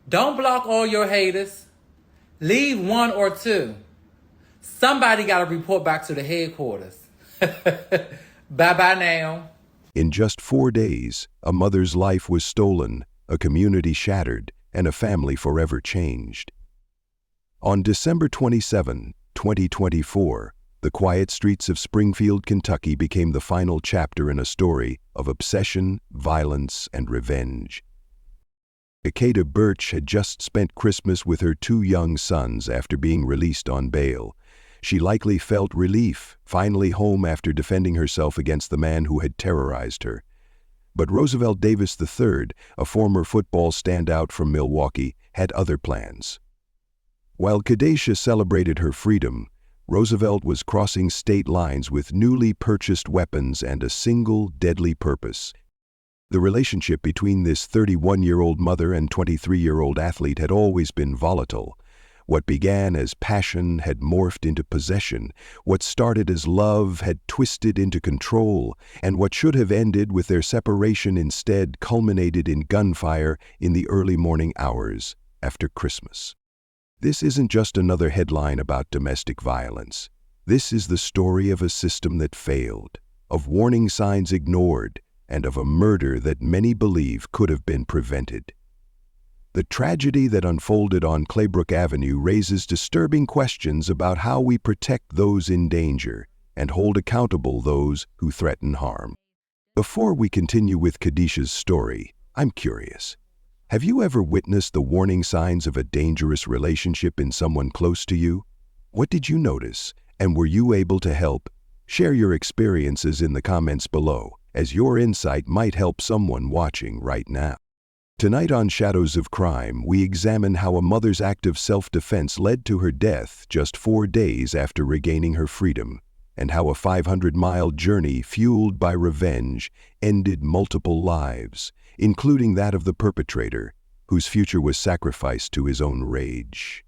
Don't block all your haters. Leave one or two. Somebody got to report back to the headquarters. Bye-bye now. In just 4 days, a mother's life was stolen, a community shattered, and a family forever changed. On December 27, 2024, the quiet streets of Springfield, Kentucky became the final chapter in a story of obsession, violence, and revenge. Kadisha Birch had just spent Christmas with her 2 young sons after being released on bail. She likely felt relief, finally home after defending herself against the man who had terrorized her. But Roosevelt Davis III, a former football standout from Milwaukee, had other plans. While Kadisha celebrated her freedom, Roosevelt was crossing state lines with newly purchased weapons and a single deadly purpose. The relationship between this 31-year-old mother and 23-year-old athlete had always been volatile. What began as passion had morphed into possession. What started as love had twisted into control, and what should have ended with their separation instead culminated in gunfire in the early morning hours after Christmas. This isn't just another headline about domestic violence. This is the story of a system that failed, of warning signs ignored, and of a murder that many believe could have been prevented. The tragedy that unfolded on Claybrook Avenue raises disturbing questions about how we protect those in danger and hold accountable those who threaten harm. Before we continue with Kadisha's story, I'm curious. Have you ever witnessed the warning signs of a dangerous relationship in someone close to you? What did you notice, and were you able to help? Share your experiences in the comments below, as your insight might help someone watching right now. Tonight on Shadows of Crime, we examine how a mother's act of self-defense led to her death just 4 days after regaining her freedom, and how a 500-mile journey fueled by revenge ended multiple lives, including that of the perpetrator, whose future was sacrificed to his own rage.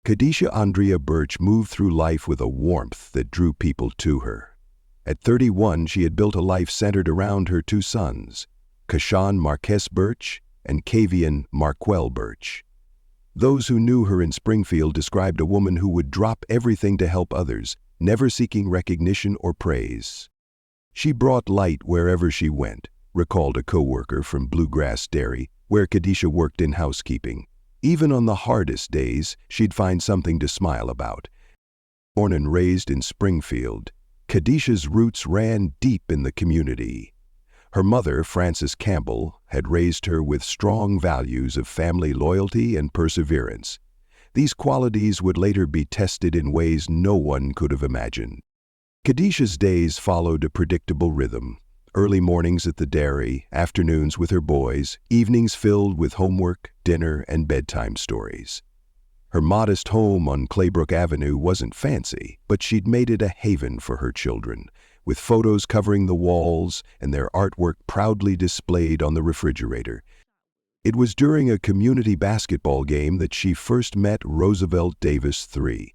Kadisha Andrea Birch moved through life with a warmth that drew people to her. At 31, she had built a life centered around her 2 sons, Kashawn Marquez Birch and Kavian Marquel Birch. Those who knew her in Springfield described a woman who would drop everything to help others, never seeking recognition or praise. She brought light wherever she went, recalled a co-worker from Bluegrass Dairy, where Kadisha worked in housekeeping. Even on the hardest days, she'd find something to smile about. Born and raised in Springfield, Kadisha's roots ran deep in the community. Her mother, Frances Campbell, had raised her with strong values of family loyalty and perseverance. These qualities would later be tested in ways no one could have imagined. Kadisha's days followed a predictable rhythm. Early mornings at the dairy, afternoons with her boys, evenings filled with homework, dinner, and bedtime stories. Her modest home on Claybrook Avenue wasn't fancy, but she'd made it a haven for her children, with photos covering the walls and their artwork proudly displayed on the refrigerator. It was during a community basketball game that she first met Roosevelt Davis III.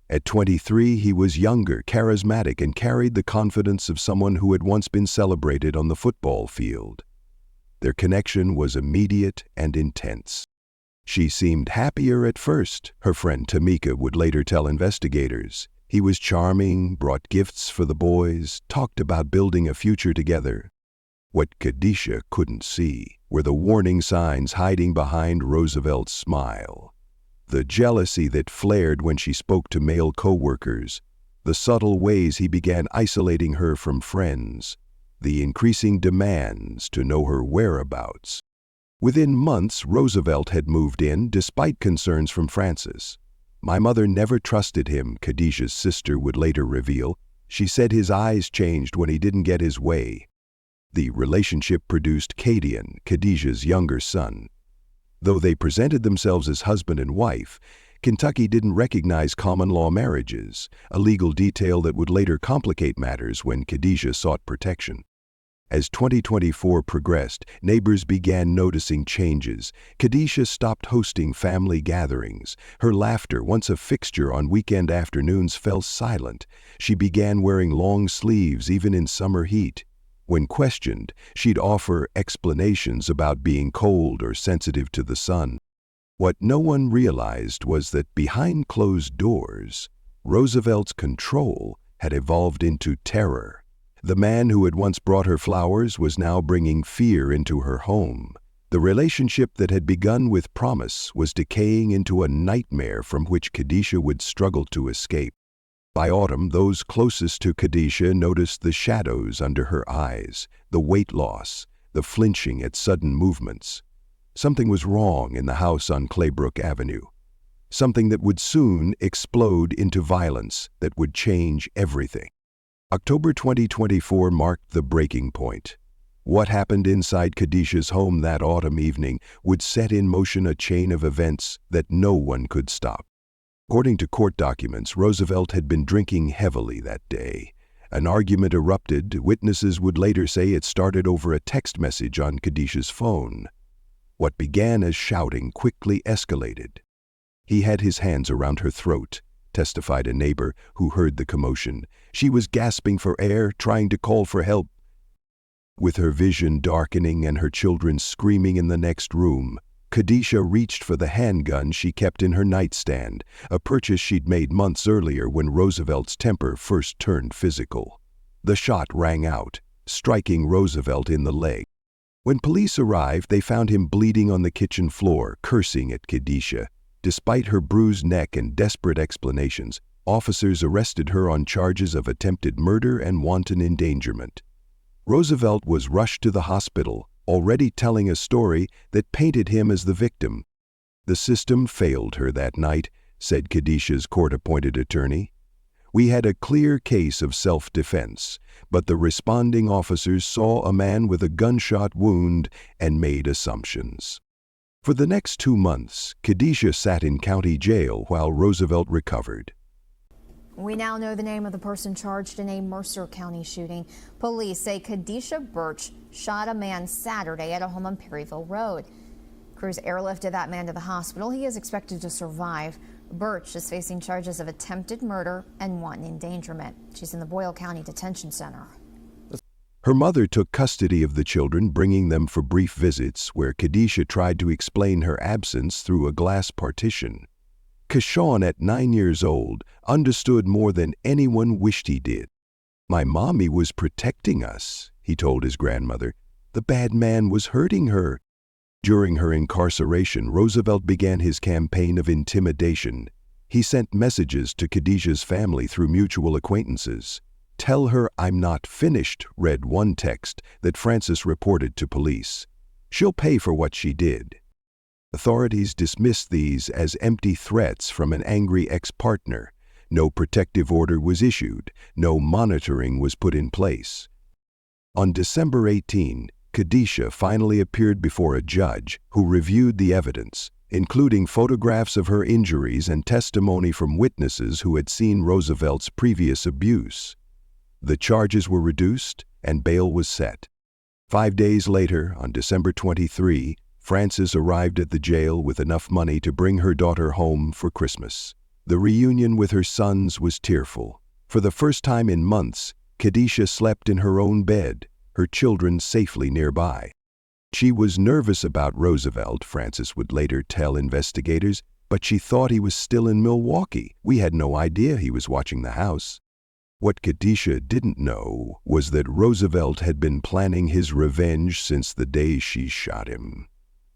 At 23, he was younger, charismatic, and carried the confidence of someone who had once been celebrated on the football field. Their connection was immediate and intense. She seemed happier at first, her friend Tamika would later tell investigators. He was charming, brought gifts for the boys, talked about building a future together. What Kadisha couldn't see were the warning signs hiding behind Roosevelt's smile. The jealousy that flared when she spoke to male co-workers, the subtle ways he began isolating her from friends, the increasing demands to know her whereabouts. Within months, Roosevelt had moved in, despite concerns from Frances. "My mother never trusted him," Kadisha's sister would later reveal. "She said his eyes changed when he didn't get his way." The relationship produced Kadian, Kadisha's younger son. Though they presented themselves as husband and wife, Kentucky didn't recognize common-law marriages, a legal detail that would later complicate matters when Kadisha sought protection. As 2024 progressed, neighbors began noticing changes. Kadisha stopped hosting family gatherings. Her laughter, once a fixture on weekend afternoons, fell silent. She began wearing long sleeves even in summer heat. When questioned, she'd offer explanations about being cold or sensitive to the sun. What no one realized was that behind closed doors, Roosevelt's control had evolved into terror. The man who had once brought her flowers was now bringing fear into her home. The relationship that had begun with promise was decaying into a nightmare from which Kadisha would struggle to escape. By autumn, those closest to Kadisha noticed the shadows under her eyes, the weight loss, the flinching at sudden movements. Something was wrong in the house on Claybrook Avenue. Something that would soon explode into violence that would change everything. October 2024 marked the breaking point. What happened inside Kadisha's home that autumn evening would set in motion a chain of events that no one could stop. According to court documents, Roosevelt had been drinking heavily that day. An argument erupted. Witnesses would later say it started over a text message on Kadisha's phone. What began as shouting quickly escalated. He had his hands around her throat, testified a neighbor who heard the commotion. She was gasping for air, trying to call for help. With her vision darkening and her children screaming in the next room, Kadisha reached for the handgun she kept in her nightstand, a purchase she'd made months earlier when Roosevelt's temper first turned physical. The shot rang out, striking Roosevelt in the leg. When police arrived, they found him bleeding on the kitchen floor, cursing at Kadisha. Despite her bruised neck and desperate explanations, officers arrested her on charges of attempted murder and wanton endangerment. Roosevelt was rushed to the hospital, already telling a story that painted him as the victim. "The system failed her that night," said Kadisha's court-appointed attorney. "We had a clear case of self-defense, but the responding officers saw a man with a gunshot wound and made assumptions." For the next 2 months, Kadisha sat in county jail while Roosevelt recovered. We now know the name of the person charged in a Mercer County shooting. Police say Kadisha Birch shot a man Saturday at a home on Perryville Road. Crews airlifted that man to the hospital. He is expected to survive. Birch is facing charges of attempted murder and wanton endangerment. She's in the Boyle County Detention Center. Her mother took custody of the children, bringing them for brief visits where Kadisha tried to explain her absence through a glass partition. Kashawn, at 9 years old, understood more than anyone wished he did. "My mommy was protecting us," he told his grandmother. "The bad man was hurting her." During her incarceration, Roosevelt began his campaign of intimidation. He sent messages to Kadisha's family through mutual acquaintances. "Tell her I'm not finished," read one text that Francis reported to police. "She'll pay for what she did." Authorities dismissed these as empty threats from an angry ex-partner. No protective order was issued. No monitoring was put in place. On December 18, Kadisha finally appeared before a judge who reviewed the evidence, including photographs of her injuries and testimony from witnesses who had seen Roosevelt's previous abuse. The charges were reduced and bail was set. 5 days later, on December 23, Frances arrived at the jail with enough money to bring her daughter home for Christmas. The reunion with her sons was tearful. For the first time in months, Kadisha slept in her own bed, her children safely nearby. She was nervous about Roosevelt, Frances would later tell investigators, but she thought he was still in Milwaukee. "We had no idea he was watching the house." What Kadisha didn't know was that Roosevelt had been planning his revenge since the day she shot him.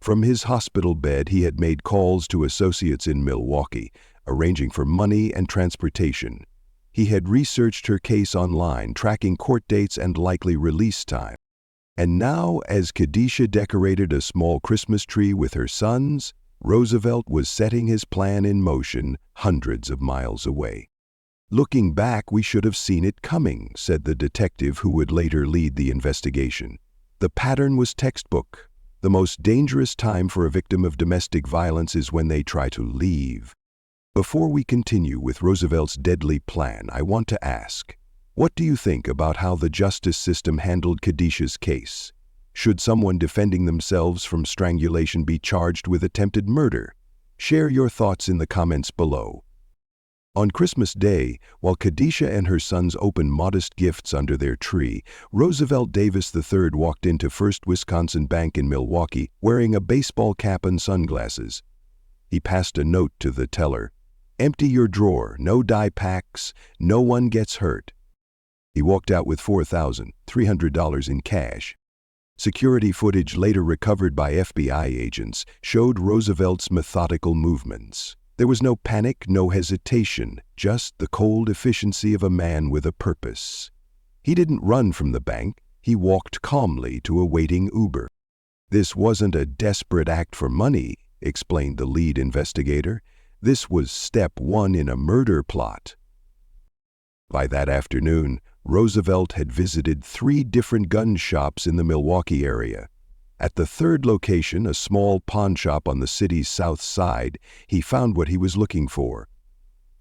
From his hospital bed, he had made calls to associates in Milwaukee, arranging for money and transportation. He had researched her case online, tracking court dates and likely release time. And now, as Kadisha decorated a small Christmas tree with her sons, Roosevelt was setting his plan in motion hundreds of miles away. "Looking back, we should have seen it coming," said the detective who would later lead the investigation. "The pattern was textbook. The most dangerous time for a victim of domestic violence is when they try to leave." Before we continue with Roosevelt's deadly plan, I want to ask, what do you think about how the justice system handled Kadisha's case? Should someone defending themselves from strangulation be charged with attempted murder? Share your thoughts in the comments below. On Christmas Day, while Kadisha and her sons opened modest gifts under their tree, Roosevelt Davis III walked into First Wisconsin Bank in Milwaukee wearing a baseball cap and sunglasses. He passed a note to the teller. "Empty your drawer, no die packs, no one gets hurt." He walked out with $4,300 in cash. Security footage later recovered by FBI agents showed Roosevelt's methodical movements. There was no panic, no hesitation, just the cold efficiency of a man with a purpose. He didn't run from the bank, he walked calmly to a waiting Uber. "This wasn't a desperate act for money," explained the lead investigator. "This was step one in a murder plot." By that afternoon, Roosevelt had visited 3 different gun shops in the Milwaukee area. At the third location, a small pawn shop on the city's south side, he found what he was looking for.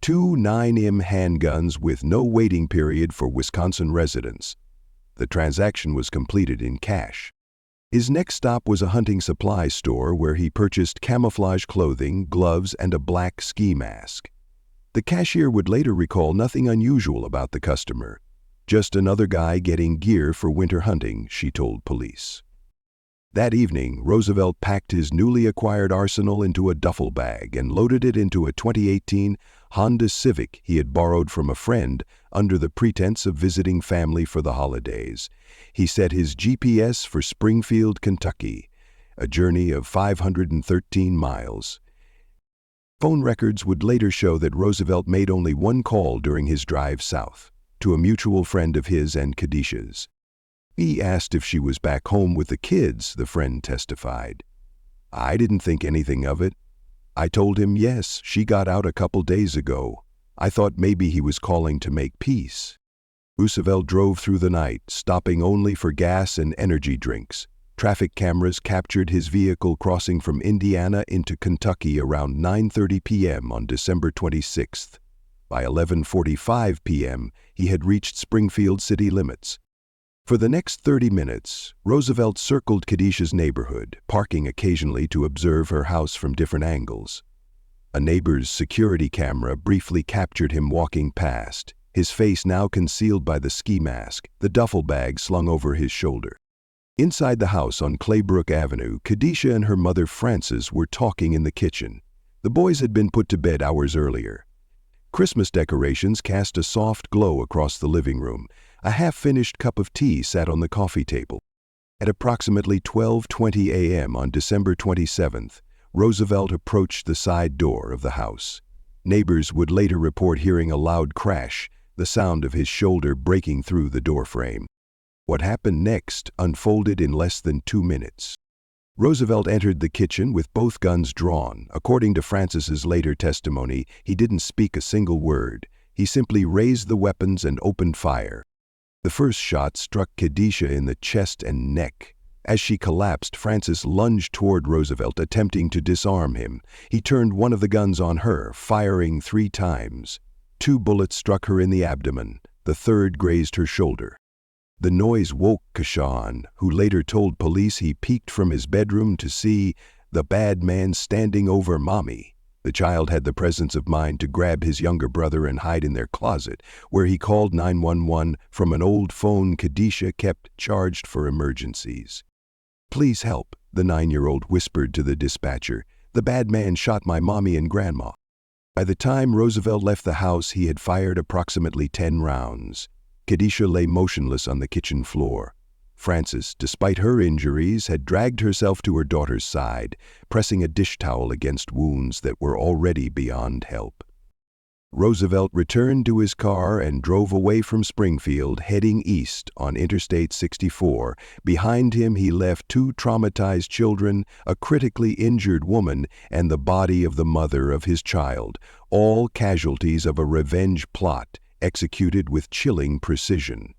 2 9mm handguns with no waiting period for Wisconsin residents. The transaction was completed in cash. His next stop was a hunting supply store where he purchased camouflage clothing, gloves, and a black ski mask. The cashier would later recall nothing unusual about the customer. "Just another guy getting gear for winter hunting," she told police. That evening, Roosevelt packed his newly acquired arsenal into a duffel bag and loaded it into a 2018 Honda Civic he had borrowed from a friend under the pretense of visiting family for the holidays. He set his GPS for Springfield, Kentucky, a journey of 513 miles. Phone records would later show that Roosevelt made only one call during his drive south, to a mutual friend of his and Kadisha's. He asked if she was back home with the kids, the friend testified. "I didn't think anything of it. I told him yes, she got out a couple days ago. I thought maybe he was calling to make peace." Roosevelt drove through the night, stopping only for gas and energy drinks. Traffic cameras captured his vehicle crossing from Indiana into Kentucky around 9:30 p.m. on December 26th. By 11:45 p.m., he had reached Springfield city limits. For the next 30 minutes, Roosevelt circled Kadisha's neighborhood, parking occasionally to observe her house from different angles. A neighbor's security camera briefly captured him walking past, his face now concealed by the ski mask, the duffel bag slung over his shoulder. Inside the house on Claybrook Avenue, Kadisha and her mother Frances were talking in the kitchen. The boys had been put to bed hours earlier. Christmas decorations cast a soft glow across the living room. A half-finished cup of tea sat on the coffee table. At approximately 12:20 a.m. on December 27th, Roosevelt approached the side door of the house. Neighbors would later report hearing a loud crash, the sound of his shoulder breaking through the doorframe. What happened next unfolded in less than 2 minutes. Roosevelt entered the kitchen with both guns drawn. According to Frances's later testimony, he didn't speak a single word. He simply raised the weapons and opened fire. The first shot struck Kadisha in the chest and neck. As she collapsed, Frances lunged toward Roosevelt, attempting to disarm him. He turned one of the guns on her, firing 3 times. 2 bullets struck her in the abdomen. The third grazed her shoulder. The noise woke Kashan, who later told police he peeked from his bedroom to see the bad man standing over Mommy. The child had the presence of mind to grab his younger brother and hide in their closet, where he called 911 from an old phone Kadisha kept charged for emergencies. "Please help," the 9-year-old whispered to the dispatcher. "The bad man shot my mommy and grandma." By the time Roosevelt left the house, he had fired approximately 10 rounds. Kadisha lay motionless on the kitchen floor. Frances, despite her injuries, had dragged herself to her daughter's side, pressing a dish towel against wounds that were already beyond help. Roosevelt returned to his car and drove away from Springfield, heading east on Interstate 64. Behind him, he left 2 traumatized children, a critically injured woman, and the body of the mother of his child, all casualties of a revenge plot executed with chilling precision.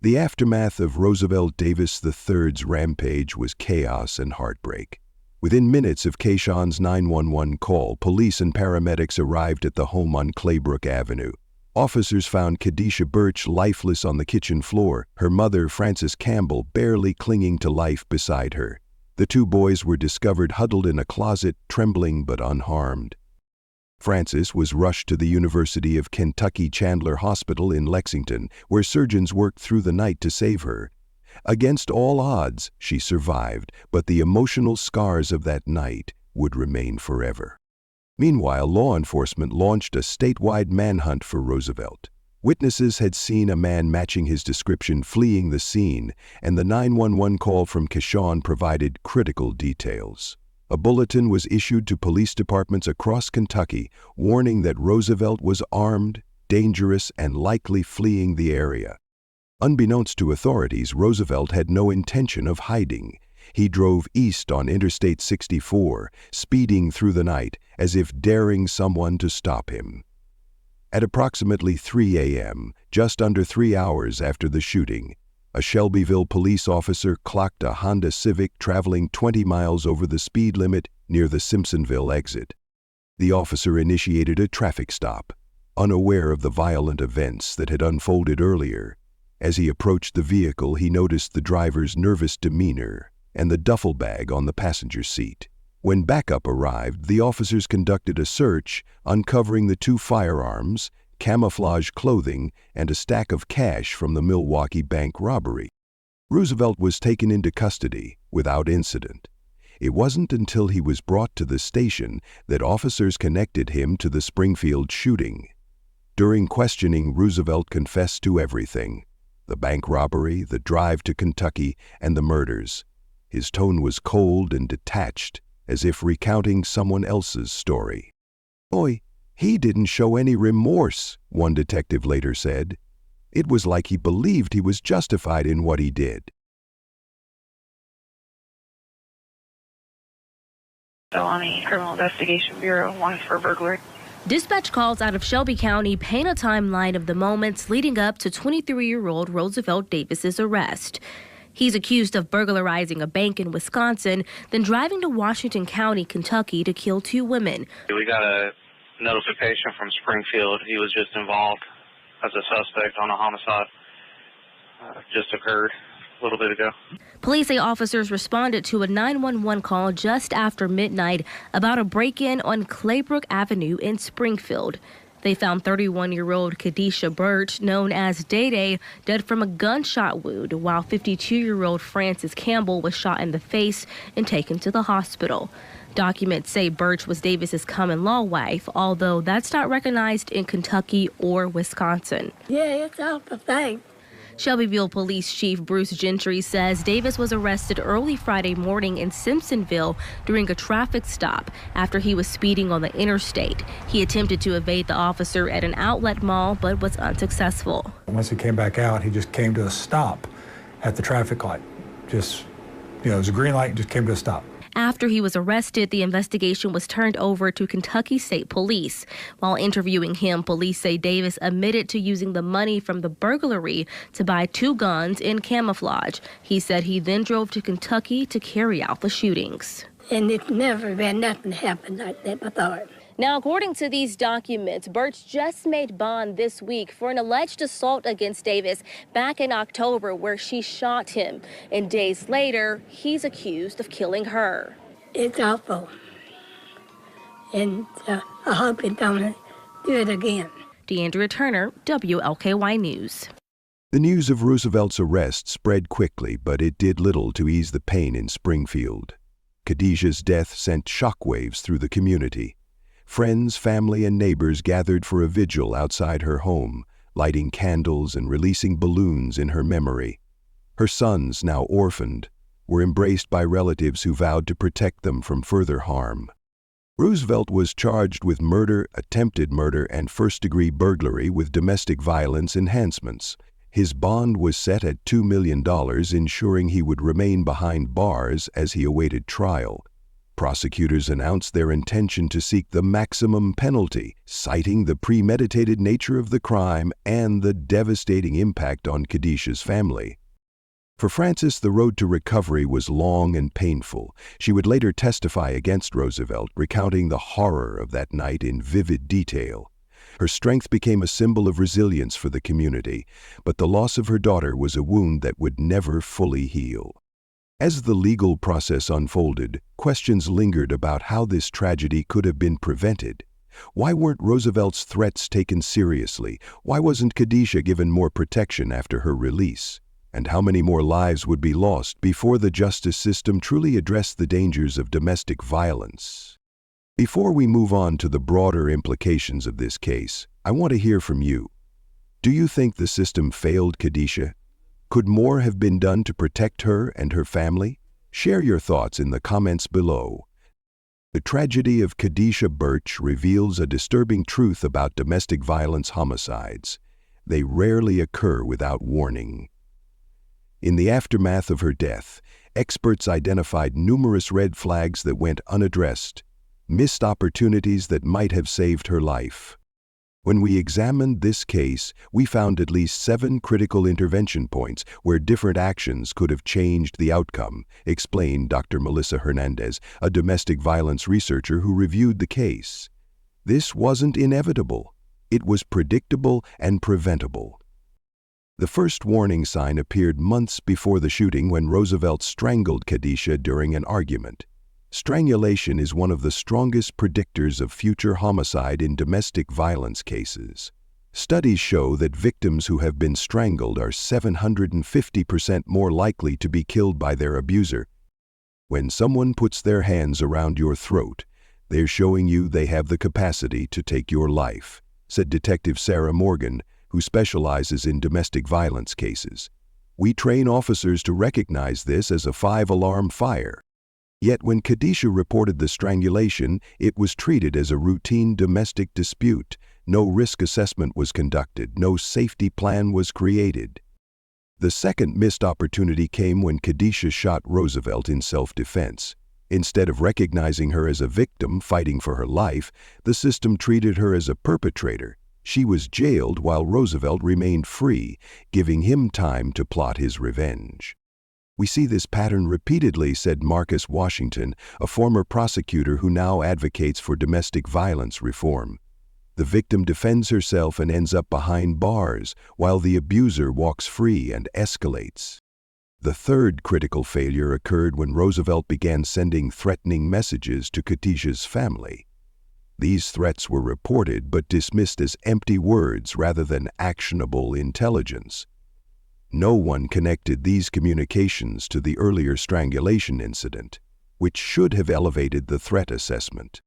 The aftermath of Roosevelt Davis III's rampage was chaos and heartbreak. Within minutes of Kashan's 911 call, police and paramedics arrived at the home on Claybrook Avenue. Officers found Kadisha Birch lifeless on the kitchen floor, her mother, Frances Campbell, barely clinging to life beside her. The 2 boys were discovered huddled in a closet, trembling but unharmed. Frances was rushed to the University of Kentucky Chandler Hospital in Lexington, where surgeons worked through the night to save her. Against all odds, she survived, but the emotional scars of that night would remain forever. Meanwhile, law enforcement launched a statewide manhunt for Roosevelt. Witnesses had seen a man matching his description fleeing the scene, and the 911 call from Keshawn provided critical details. A bulletin was issued to police departments across Kentucky warning that Roosevelt was armed, dangerous, and likely fleeing the area. Unbeknownst to authorities, Roosevelt had no intention of hiding. He drove east on Interstate 64, speeding through the night as if daring someone to stop him. At approximately 3 a.m., just under 3 hours after the shooting, a Shelbyville police officer clocked a Honda Civic traveling 20 miles over the speed limit near the Simpsonville exit. The officer initiated a traffic stop, unaware of the violent events that had unfolded earlier. As he approached the vehicle, he noticed the driver's nervous demeanor and the duffel bag on the passenger seat. When backup arrived, the officers conducted a search, uncovering the 2 firearms, camouflage clothing, and a stack of cash from the Milwaukee bank robbery. Roosevelt was taken into custody without incident. It wasn't until he was brought to the station that officers connected him to the Springfield shooting. During questioning, Roosevelt confessed to everything: the bank robbery, the drive to Kentucky, and the murders. His tone was cold and detached, as if recounting someone else's story. He didn't show any remorse," one detective later said. It was like he believed he was justified in what he did. Felony Criminal Investigation Bureau, wanted for burglary. Dispatch calls out of Shelby County paint a timeline of the moments leading up to 23-year-old Roosevelt Davis's arrest. He's accused of burglarizing a bank in Wisconsin, then driving to Washington County, Kentucky to kill 2 women. We got a notification from Springfield. He was just involved as a suspect on a homicide. Just occurred a little bit ago. Police say officers responded to a 911 call just after midnight about a break-in on Claybrook Avenue in Springfield. They found 31-year-old Kadisha Birch, known as Day-Day, dead from a gunshot wound, while 52-year-old Frances Campbell was shot in the face and taken to the hospital. Documents say Birch was Davis's common-law wife, although that's not recognized in Kentucky or Wisconsin. Yeah, it's all the thing. Shelbyville Police Chief Bruce Gentry says Davis was arrested early Friday morning in Simpsonville during a traffic stop after he was speeding on the interstate. He attempted to evade the officer at an outlet mall, but was unsuccessful. Once he came back out, he just came to a stop at the traffic light. It was a green light, just came to a stop. After he was arrested, the investigation was turned over to Kentucky State Police. While interviewing him, police say Davis admitted to using the money from the burglary to buy 2 guns in camouflage. He said he then drove to Kentucky to carry out the shootings. And it's never been nothing happened like that before. Now, according to these documents, Birch just made bond this week for an alleged assault against Davis back in October, where she shot him. And days later, he's accused of killing her. It's awful. And I hope it don't do it again. Deandrea Turner, WLKY News. The news of Roosevelt's arrest spread quickly, but it did little to ease the pain in Springfield. Kadisha's death sent shockwaves through the community. Friends, family, and neighbors gathered for a vigil outside her home, lighting candles and releasing balloons in her memory. Her sons, now orphaned, were embraced by relatives who vowed to protect them from further harm. Roosevelt was charged with murder, attempted murder, and first-degree burglary with domestic violence enhancements. His bond was set at $2 million, ensuring he would remain behind bars as he awaited trial. Prosecutors announced their intention to seek the maximum penalty, citing the premeditated nature of the crime and the devastating impact on Kadisha's family. For Frances, the road to recovery was long and painful. She would later testify against Roosevelt, recounting the horror of that night in vivid detail. Her strength became a symbol of resilience for the community, but the loss of her daughter was a wound that would never fully heal. As the legal process unfolded, questions lingered about how this tragedy could have been prevented. Why weren't Roosevelt's threats taken seriously? Why wasn't Kadisha given more protection after her release? And how many more lives would be lost before the justice system truly addressed the dangers of domestic violence? Before we move on to the broader implications of this case, I want to hear from you. Do you think the system failed Kadisha? Could more have been done to protect her and her family? Share your thoughts in the comments below. The tragedy of Kadisha Birch reveals a disturbing truth about domestic violence homicides. They rarely occur without warning. In the aftermath of her death, experts identified numerous red flags that went unaddressed, missed opportunities that might have saved her life. When we examined this case, we found at least 7 critical intervention points where different actions could have changed the outcome, explained Dr. Melissa Hernandez, a domestic violence researcher who reviewed the case. This wasn't inevitable. It was predictable and preventable. The first warning sign appeared months before the shooting when Roosevelt strangled Kadisha during an argument. Strangulation is one of the strongest predictors of future homicide in domestic violence cases. Studies show that victims who have been strangled are 750% more likely to be killed by their abuser. When someone puts their hands around your throat, they're showing you they have the capacity to take your life, said Detective Sarah Morgan, who specializes in domestic violence cases. We train officers to recognize this as a 5-alarm fire. Yet when Kadisha reported the strangulation, it was treated as a routine domestic dispute. No risk assessment was conducted, no safety plan was created. The second missed opportunity came when Kadisha shot Roosevelt in self-defense. Instead of recognizing her as a victim fighting for her life, the system treated her as a perpetrator. She was jailed while Roosevelt remained free, giving him time to plot his revenge. We see this pattern repeatedly, said Marcus Washington, a former prosecutor who now advocates for domestic violence reform. The victim defends herself and ends up behind bars, while the abuser walks free and escalates. The third critical failure occurred when Roosevelt began sending threatening messages to Kadisha's family. These threats were reported but dismissed as empty words rather than actionable intelligence. No one connected these communications to the earlier strangulation incident, which should have elevated the threat assessment.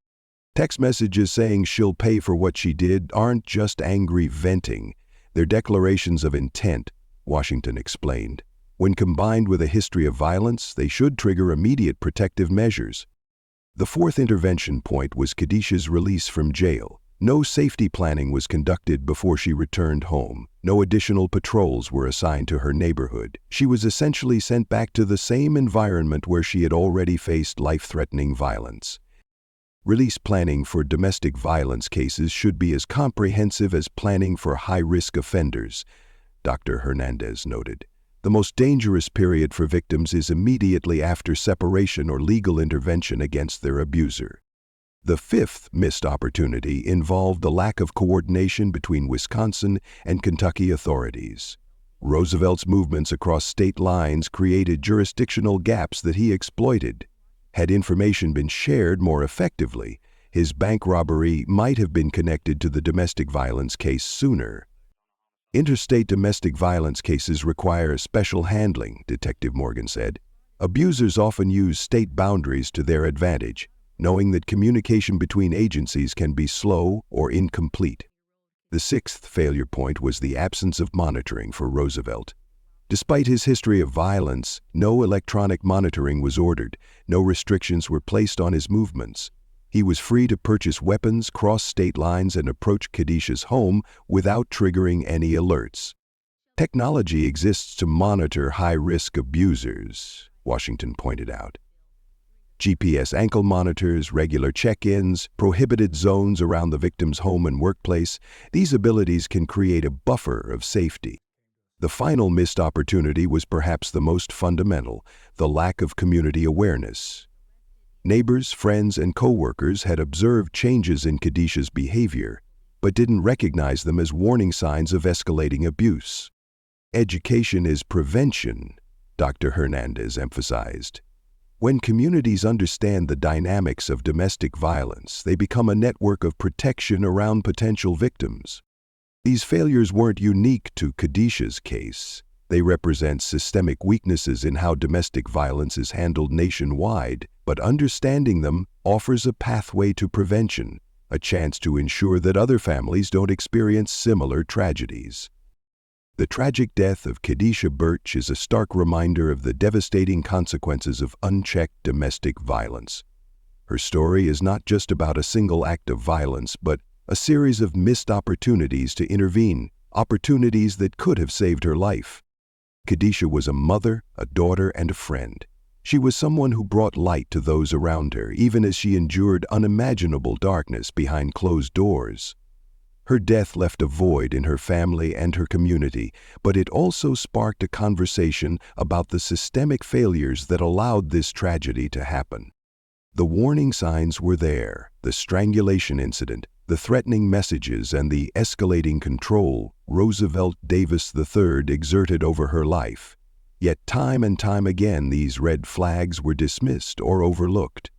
Text messages saying she'll pay for what she did aren't just angry venting, they're declarations of intent, Washington explained. When combined with a history of violence, they should trigger immediate protective measures. The fourth intervention point was Kadisha's release from jail. No safety planning was conducted before she returned home. No additional patrols were assigned to her neighborhood. She was essentially sent back to the same environment where she had already faced life-threatening violence. Release planning for domestic violence cases should be as comprehensive as planning for high-risk offenders, Dr. Hernandez noted. The most dangerous period for victims is immediately after separation or legal intervention against their abuser. The fifth missed opportunity involved the lack of coordination between Wisconsin and Kentucky authorities. Roosevelt's movements across state lines created jurisdictional gaps that he exploited. Had information been shared more effectively, his bank robbery might have been connected to the domestic violence case sooner. Interstate domestic violence cases require special handling, Detective Morgan said. Abusers often use state boundaries to their advantage, knowing that communication between agencies can be slow or incomplete. The sixth failure point was the absence of monitoring for Roosevelt. Despite his history of violence, no electronic monitoring was ordered, no restrictions were placed on his movements. He was free to purchase weapons, cross state lines, and approach Kadisha's home without triggering any alerts. Technology exists to monitor high-risk abusers, Washington pointed out. GPS ankle monitors, regular check-ins, prohibited zones around the victim's home and workplace, these abilities can create a buffer of safety. The final missed opportunity was perhaps the most fundamental, the lack of community awareness. Neighbors, friends, and co-workers had observed changes in Kadisha's behavior, but didn't recognize them as warning signs of escalating abuse. Education is prevention, Dr. Hernandez emphasized. When communities understand the dynamics of domestic violence, they become a network of protection around potential victims. These failures weren't unique to Kadisha's case. They represent systemic weaknesses in how domestic violence is handled nationwide, but understanding them offers a pathway to prevention, a chance to ensure that other families don't experience similar tragedies. The tragic death of Kadisha Birch is a stark reminder of the devastating consequences of unchecked domestic violence. Her story is not just about a single act of violence, but a series of missed opportunities to intervene, opportunities that could have saved her life. Kadisha was a mother, a daughter, and a friend. She was someone who brought light to those around her, even as she endured unimaginable darkness behind closed doors. Her death left a void in her family and her community, but it also sparked a conversation about the systemic failures that allowed this tragedy to happen. The warning signs were there: the strangulation incident, the threatening messages, and the escalating control Roosevelt Davis III exerted over her life. Yet time and time again, these red flags were dismissed or overlooked.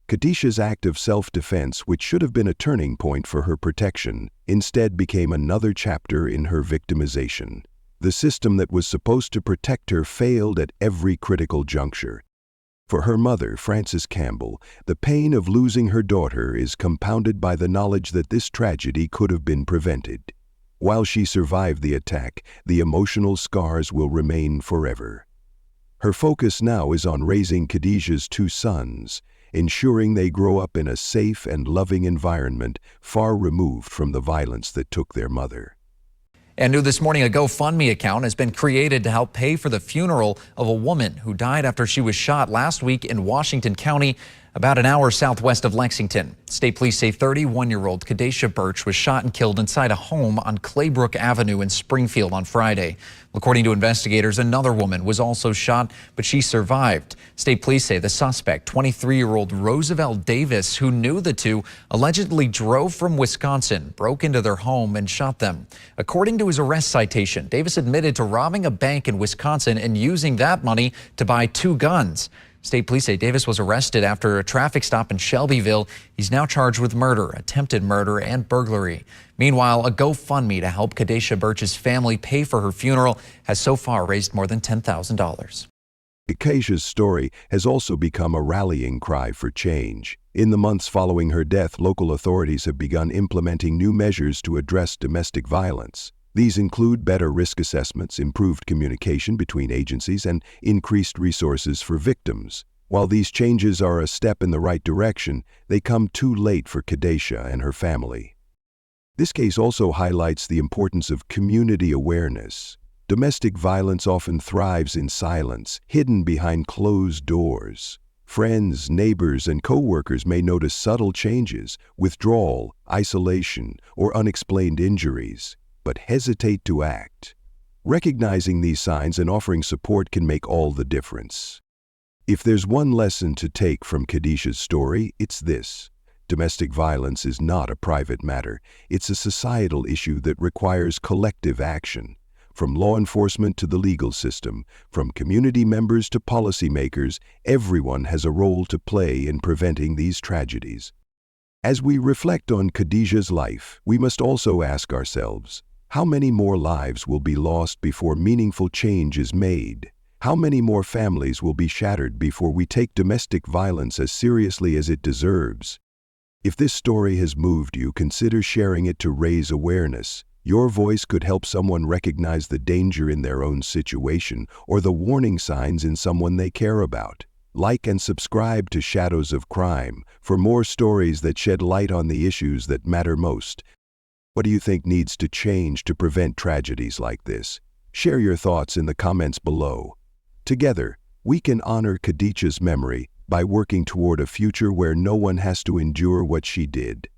Kadisha's act of self-defense, which should have been a turning point for her protection, instead became another chapter in her victimization. The system that was supposed to protect her failed at every critical juncture. For her mother, Frances Campbell, the pain of losing her daughter is compounded by the knowledge that this tragedy could have been prevented. While she survived the attack, the emotional scars will remain forever. Her focus now is on raising Kadisha's two sons, ensuring they grow up in a safe and loving environment far removed from the violence that took their mother. And new this morning, a GoFundMe account has been created to help pay for the funeral of a woman who died after she was shot last week in Washington County, about an hour southwest of Lexington. State police say 31-year-old Kadisha Birch was shot and killed inside a home on Claybrook Avenue in Springfield on Friday. According to investigators, another woman was also shot, but she survived. State police say the suspect, 23-year-old Roosevelt Davis, who knew the two, allegedly drove from Wisconsin, broke into their home, and shot them. According to his arrest citation, Davis admitted to robbing a bank in Wisconsin and using that money to buy two guns. State police say Davis was arrested after a traffic stop in Shelbyville. He's now charged with murder, attempted murder, and burglary. Meanwhile, a GoFundMe to help Kadisha Birch's family pay for her funeral has so far raised more than $10,000. Kadisha's story has also become a rallying cry for change. In the months following her death, local authorities have begun implementing new measures to address domestic violence. These include better risk assessments, improved communication between agencies, and increased resources for victims. While these changes are a step in the right direction, they come too late for Kadisha and her family. This case also highlights the importance of community awareness. Domestic violence often thrives in silence, hidden behind closed doors. Friends, neighbors, and co-workers may notice subtle changes, withdrawal, isolation, or unexplained injuries, but hesitate to act. Recognizing these signs and offering support can make all the difference. If there's one lesson to take from Kadisha's story, it's this: domestic violence is not a private matter. It's a societal issue that requires collective action. From law enforcement to the legal system, from community members to policymakers, everyone has a role to play in preventing these tragedies. As we reflect on Kadisha's life, we must also ask ourselves, how many more lives will be lost before meaningful change is made? How many more families will be shattered before we take domestic violence as seriously as it deserves? If this story has moved you, consider sharing it to raise awareness. Your voice could help someone recognize the danger in their own situation or the warning signs in someone they care about. Like and subscribe to Shadows of Crime for more stories that shed light on the issues that matter most. What do you think needs to change to prevent tragedies like this? Share your thoughts in the comments below. Together, we can honor Kadisha's memory by working toward a future where no one has to endure what she did.